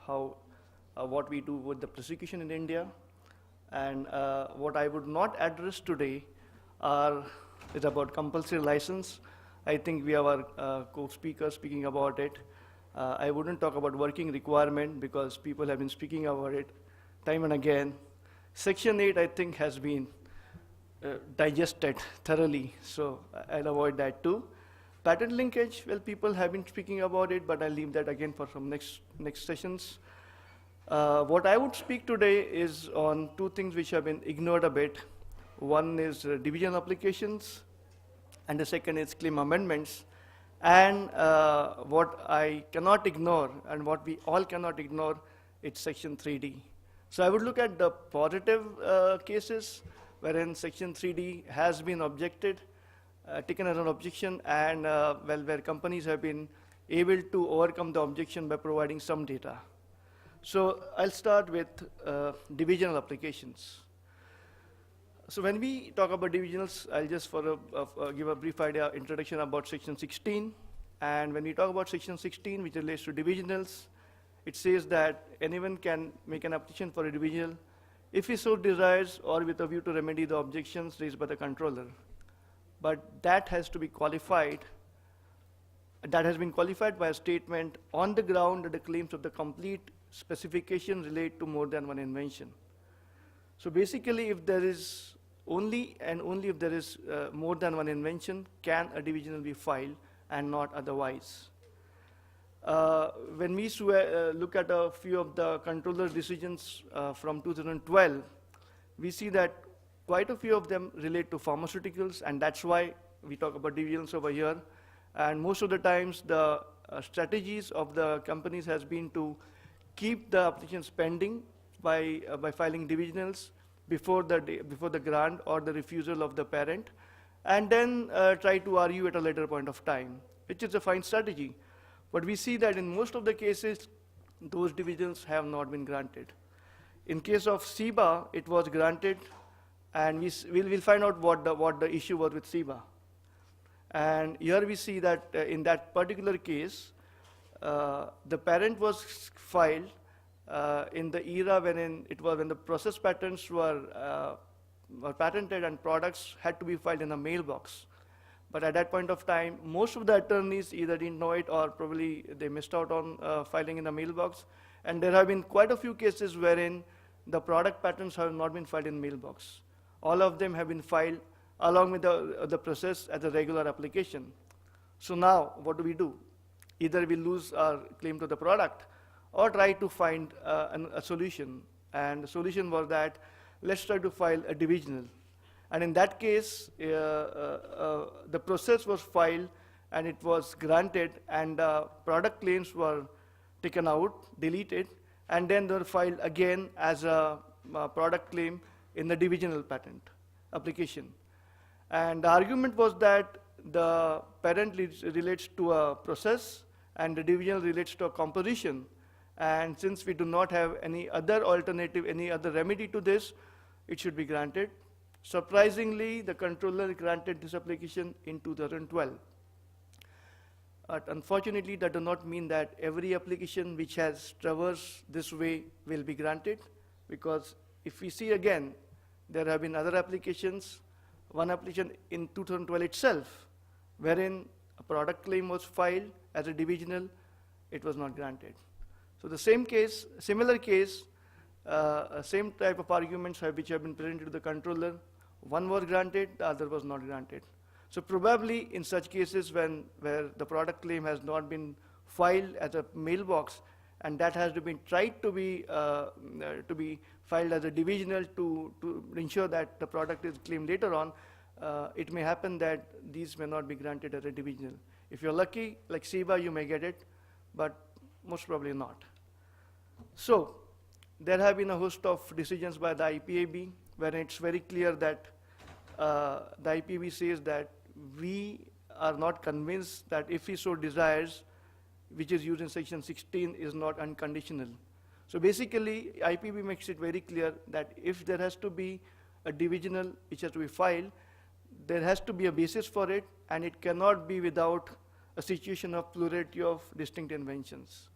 how what we do with the prosecution in India. And what I would not address today is about compulsory license. I think we have our co-speaker speaking about it. I wouldn't talk about working requirement because people have been speaking about it time and again. Section 8, I think, has been digested thoroughly, so I'll avoid that too. Patent linkage, well, people have been speaking about it, but I'll leave that again for some next sessions. What I would speak today is on two things which have been ignored a bit. One is division applications, and the second is claim amendments. And what I cannot ignore, and what we all cannot ignore, it's Section 3D. So I would look at the positive cases, wherein Section 3D has been objected, taken as an objection, and where companies have been able to overcome the objection by providing some data. So I'll start with divisional applications. So when we talk about divisionals, I'll just give a brief introduction about Section 16. And when we talk about Section 16, which relates to divisionals, it says that anyone can make an application for a divisional if he so desires or with a view to remedy the objections raised by the controller. But that has to be qualified. That has been qualified by a statement on the ground that the claims of the complete specification relate to more than one invention. So basically, if there is only if there is more than one invention, can a divisional be filed and not otherwise. When we look at a few of the controller decisions from 2012, we see that quite a few of them relate to pharmaceuticals, and that's why we talk about divisionals over here. And most of the times, the strategies of the companies has been to keep the applications pending by filing divisionals before the grant or the refusal of the parent, and then try to argue at a later point of time, which is a fine strategy. But we see that in most of the cases, those divisionals have not been granted. In case of SIBA, it was granted, and we'll find out what the issue was with SIBA. And here we see that in that particular case, the parent was filed in the era when the process patents were patented and products had to be filed in a mailbox. But at that point of time, most of the attorneys either didn't know it or probably they missed out on filing in the mailbox. And there have been quite a few cases wherein the product patents have not been filed in mailbox. All of them have been filed along with the process as a regular application. So now, what do? Either we lose our claim to the product or try to find a solution. And the solution was that let's try to file a divisional. And in that case, the process was filed and it was granted, and product claims were taken out, deleted, and then they were filed again as a product claim in the divisional patent application. And the argument was that the parent relates to a process and the divisional relates to a composition. And since we do not have any other alternative, any other remedy to this, it should be granted. Surprisingly, the controller granted this application in 2012. But unfortunately, that does not mean that every application which has traversed this way will be granted, because if we see again, there have been other applications. One application in 2012 itself, wherein a product claim was filed as a divisional, it was not granted. So the same case, similar case, same type of arguments which have been presented to the controller. One was granted, the other was not granted. So probably in such cases where the product claim has not been filed as a mailbox, and that has been tried to be filed as a divisional to ensure that the product is claimed later on, it may happen that these may not be granted as a divisional. If you're lucky, like SIBA, you may get it, but most probably not. So there have been a host of decisions by the IPAB where it's very clear that the IPAB says that we are not convinced that if he so desires, which is used in Section 16, is not unconditional. So basically, IPAB makes it very clear that if there has to be a divisional which has to be filed, there has to be a basis for it, and it cannot be without a situation of plurality of distinct inventions.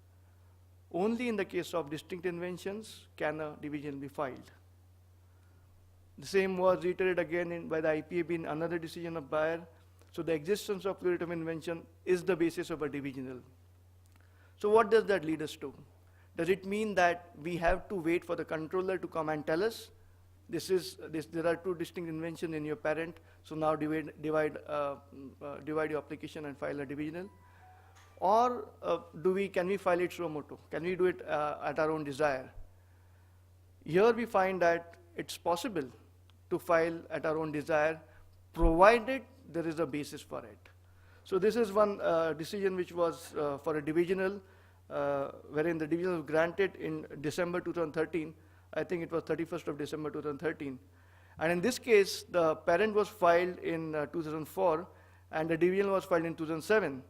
Only in the case of distinct inventions can a division be filed. The same was reiterated again by the IPAB in another decision of Bayer. So the existence of pluritum invention is the basis of a divisional. So what does that lead us to? Does it mean that we have to wait for the controller to come and tell us, there are two distinct inventions in your parent, so now divide your application and file a divisional? Or can we file it suo motu? Can we do it at our own desire? Here we find that it's possible to file at our own desire, provided there is a basis for it. So this is one decision which was for a divisional, wherein the divisional was granted in December 2013. I think it was 31st of December 2013. And in this case, the parent was filed in 2004, and the divisional was filed in 2007.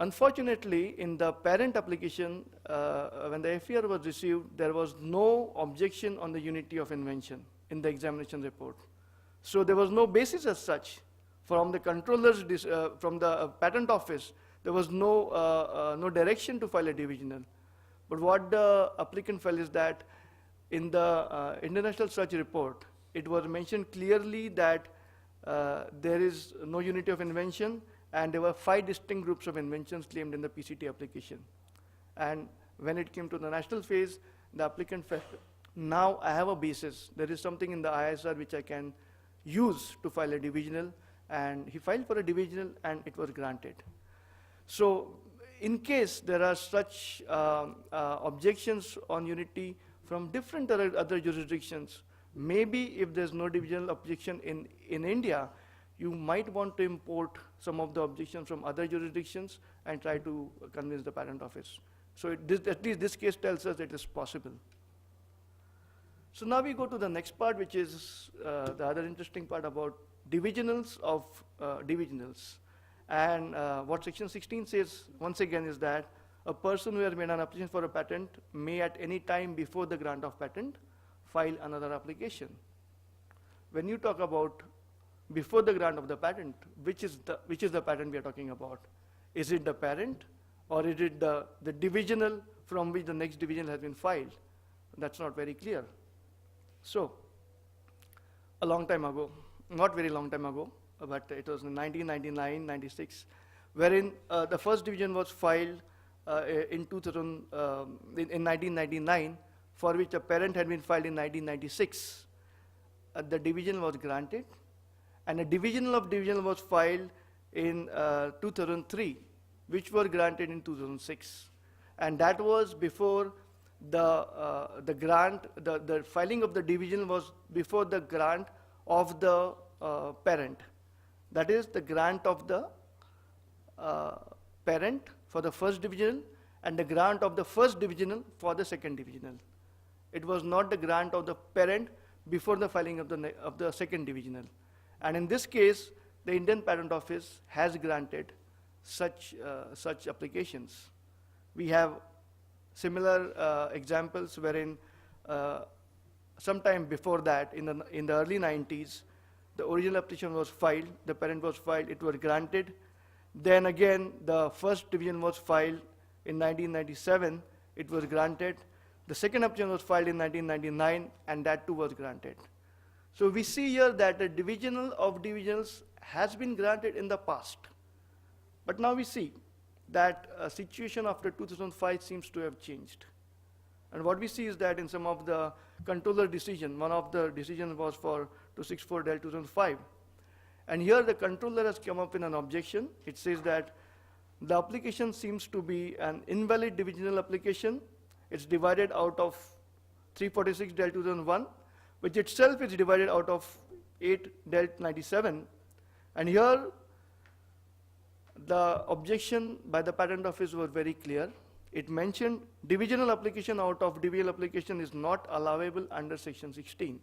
Unfortunately, in the parent application, when the FER was received, there was no objection on the unity of invention in the examination report. So there was no basis as such from the controllers, from the patent office. There was no direction to file a divisional. But what the applicant felt is that in the international search report, it was mentioned clearly that there is no unity of invention, and there were 5 distinct groups of inventions claimed in the PCT application. And when it came to the national phase, the applicant felt, now I have a basis. There is something in the ISR which I can use to file a divisional, and he filed for a divisional and it was granted. So in case there are such objections on unity from different other jurisdictions, maybe if there's no divisional objection in India, you might want to import some of the objections from other jurisdictions and try to convince the patent office. So at least this case tells us it is possible. So now we go to the next part, which is the other interesting part about divisionals of divisionals. And what section 16 says, once again, is that a person who has made an application for a patent may at any time before the grant of patent file another application. When you talk about before the grant of the patent, which is the patent we are talking about? Is it the parent, or is it the divisional from which the next divisional has been filed? That's not very clear. So, a long time ago, not very long time ago, but it was in 1999, 96, wherein the first division was filed in 1999, for which a parent had been filed in 1996. The division was granted, and a divisional of divisional was filed in 2003, which were granted in 2006. And that was before the grant, the filing of the division was before the grant of the parent. That is the grant of the parent for the first divisional and the grant of the first divisional for the second divisional. It was not the grant of the parent before the filing of the second divisional. And in this case, the Indian Patent Office has granted such applications. We have similar examples wherein sometime before that, in the early 90s, the original application was filed, the parent was filed, it was granted. Then again, the first division was filed in 1997, it was granted. The second application was filed in 1999, and that too was granted. So we see here that the divisional of divisionals has been granted in the past. But now we see that a situation after 2005 seems to have changed. And what we see is that in some of the controller decision, one of the decisions was for 264/2005. And here the controller has come up with an objection. It says that the application seems to be an invalid divisional application. It's divided out of 346/2001, which itself is divided out of 8/97. And here the objection by the patent office was very clear. It mentioned divisional application out of divisional application is not allowable under section 16.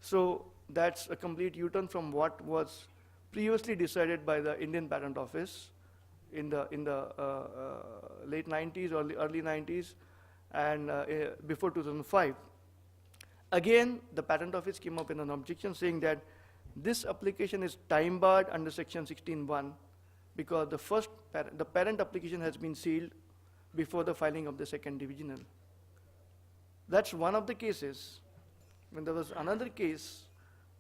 So that's a complete U-turn from what was previously decided by the Indian Patent Office in the late 90s or early 90s and before 2005. Again, the Patent Office came up with an objection saying that this application is time barred under section 16(1), because the parent application has been sealed before the filing of the second divisional. That's one of the cases. When there was another case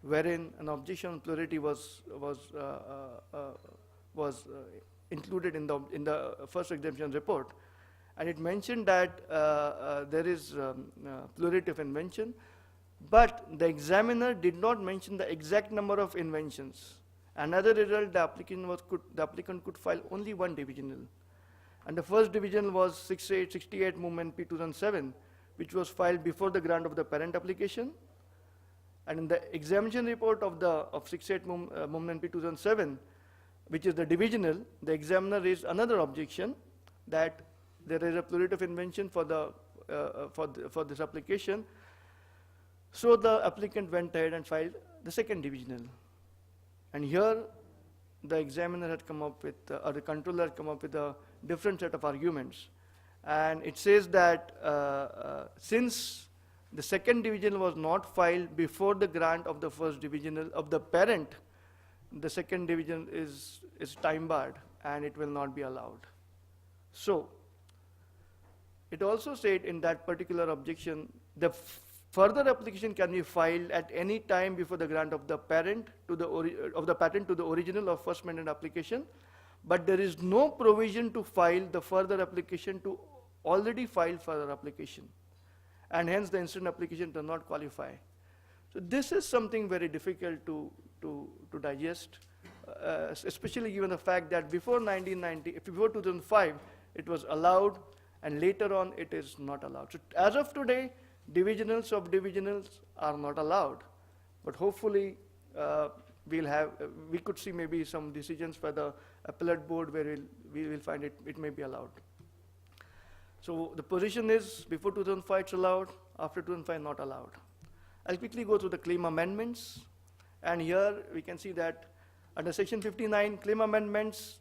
wherein an objection on plurality was included in the first exemption report, and it mentioned that there is plurality of invention, but the examiner did not mention the exact number of inventions. Another result, the applicant could file only one divisional. And the first divisional was 68 Movement P 2007, which was filed before the grant of the parent application. And in the examination report of 68 Movement P 2007, which is the divisional, the examiner raised another objection that there is a plurality of invention for this application. So the applicant went ahead and filed the second divisional. And here, the examiner had come up with, or the controller had come up with a different set of arguments. And it says that since the second divisional was not filed before the grant of the first divisional of the parent, the second division is time barred and it will not be allowed. So, it also said in that particular objection, the further application can be filed at any time before the grant of the parent to the patent to the original or first amended application, but there is no provision to file the further application to already filed further application, and hence the instant application does not qualify. So this is something very difficult to digest, especially given the fact that before 2005, it was allowed, and later on it is not allowed. So as of today, divisionals of divisionals are not allowed, but hopefully we could see maybe some decisions by the appellate board where we will find it may be allowed. So the position is before 2005 it's allowed, after 2005 not allowed. I'll quickly go through the claim amendments, and here we can see that under section 59, claim amendments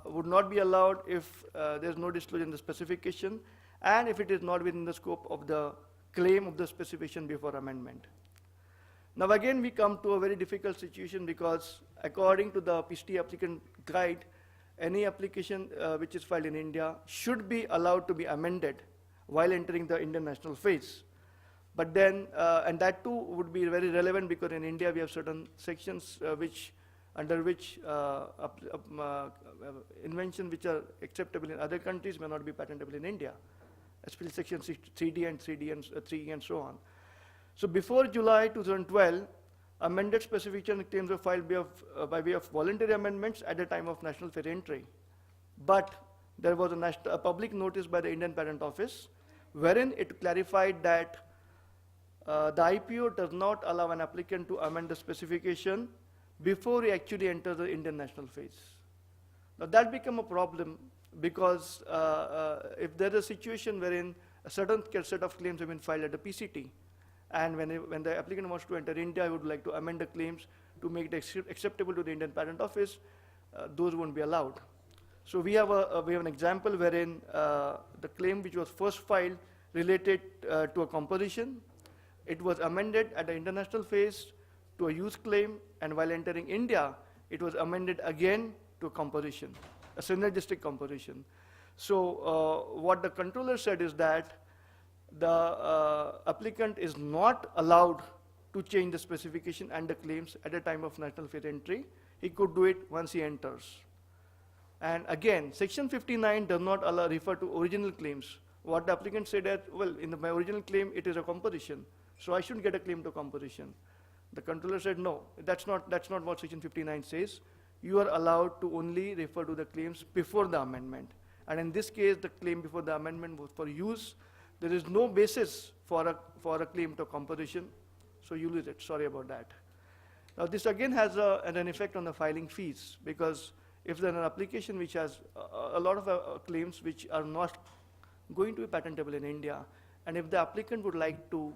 would not be allowed if there's no disclosure in the specification and if it is not within the scope of the claim of the specification before amendment. Now again we come to a very difficult situation because according to the PCT applicant guide, any application which is filed in India should be allowed to be amended while entering the Indian national phase. But then, and that too would be very relevant because in India we have certain sections under which inventions which are acceptable in other countries may not be patentable in India, especially section 3D and 3E and so on. So before July 2012, amended specification claims were filed by way of voluntary amendments at the time of national fair entry. But there was a public notice by the Indian Patent Office wherein it clarified that the IPO does not allow an applicant to amend the specification before he actually enters the Indian national phase. Now that became a problem because if there is a situation wherein a certain set of claims have been filed at the PCT, and when the applicant wants to enter India, I would like to amend the claims to make it acceptable to the Indian Patent Office, those won't be allowed. So we have an example wherein the claim which was first filed related to a composition. It was amended at the international phase to a use claim, and while entering India, it was amended again to a composition, a synergistic composition. So what the controller said is that the applicant is not allowed to change the specification and the claims at the time of national fair entry. He could do it once he enters. And again, section 59 does not refer to original claims. What the applicant said that, well, in my original claim, it is a composition, so I shouldn't get a claim to composition. The controller said, no, that's not what section 59 says. You are allowed to only refer to the claims before the amendment. And in this case, the claim before the amendment was for use. There is no basis for a claim to composition, so you lose it. Sorry about that. Now this again has an effect on the filing fees, because if there's an application which has a lot of claims which are not going to be patentable in India, and if the applicant would like to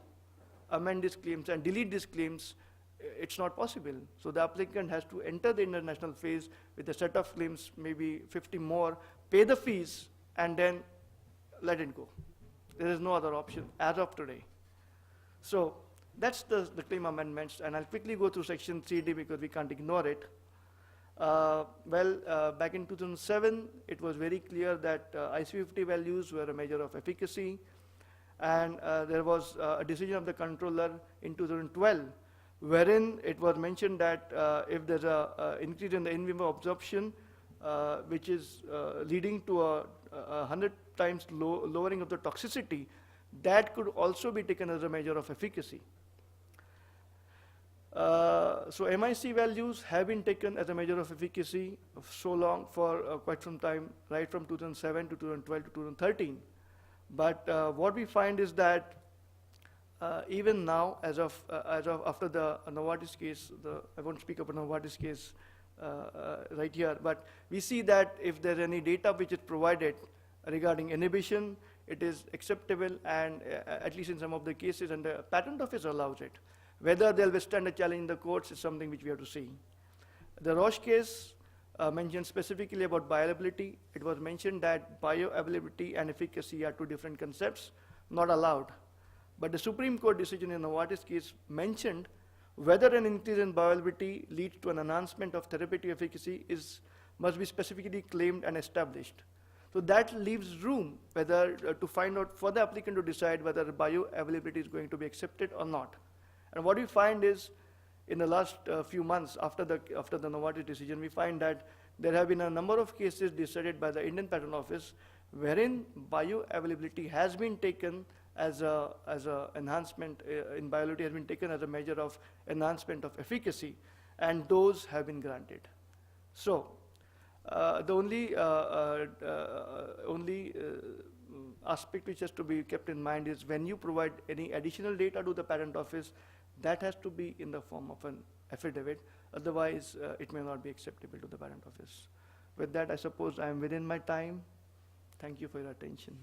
amend these claims and delete these claims, it's not possible. So the applicant has to enter the international phase with a set of claims, maybe 50 more, pay the fees, and then let it go. There is no other option as of today. So that's the claim amendments, and I'll quickly go through section 3D because we can't ignore it. Back in 2007, it was very clear that IC50 values were a measure of efficacy, and there was a decision of the controller in 2012, wherein it was mentioned that if there's a increase in the in vivo absorption, which is leading to a 100 times lowering of the toxicity, that could also be taken as a measure of efficacy. So MIC values have been taken as a measure of efficacy so long for quite some time, right from 2007 to 2012 to 2013. But what we find is that even now, as of after the Novartis case, I won't speak about Novartis case right here, but we see that if there's any data which is provided regarding inhibition, it is acceptable, and at least in some of the cases, and the patent office allows it. Whether they'll withstand a challenge in the courts is something which we have to see. The Roche case mentioned specifically about bioavailability. It was mentioned that bioavailability and efficacy are two different concepts, not allowed. But the Supreme Court decision in the Novartis case mentioned whether an increase in bioavailability leads to an enhancement of therapeutic efficacy must be specifically claimed and established. So that leaves room whether to find out for the applicant to decide whether bioavailability is going to be accepted or not. And what we find is, in the last few months after the Novartis decision, we find that there have been a number of cases decided by the Indian Patent Office wherein bioavailability has been taken as a enhancement in bioavailability has been taken as a measure of enhancement of efficacy, and those have been granted. So the only aspect which has to be kept in mind is when you provide any additional data to the patent office, that has to be in the form of an affidavit. Otherwise, it may not be acceptable to the patent office. With that, I suppose I am within my time. Thank you for your attention.